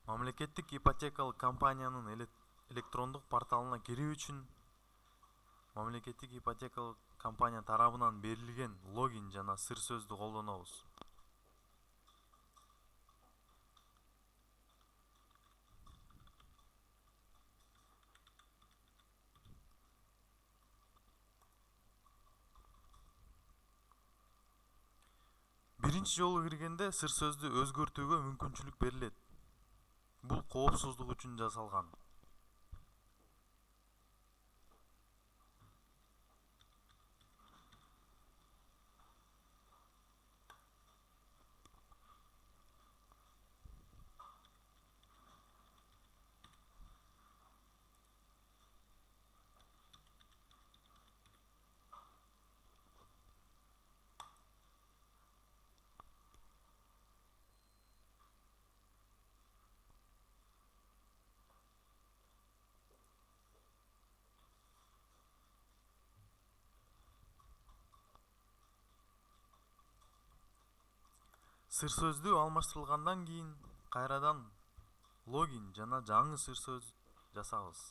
Мамлекеттик ипотекалык компаниянын электрондук порталына кирүү үчүн мамлекеттик ипотекалык компания тарабынан берилген логин жана сыр сөздү колдонобуз. Биринчи жолу киргенде сыр сөздү өзгөртүүгө мүмкүнчүлүк берилет. Бул коопсуздук үчүн жасалган. Сыр сөздү алмаштырылгандан кийин кайрадан логин жана жаңы сыр сөз жасабыз.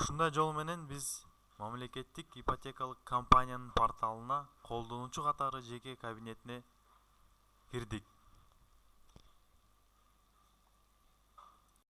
Ушундай жол менен биз мамлекеттик ипотекалык компаниянын порталына колдонуучу катары жеке кабинетине кирдик.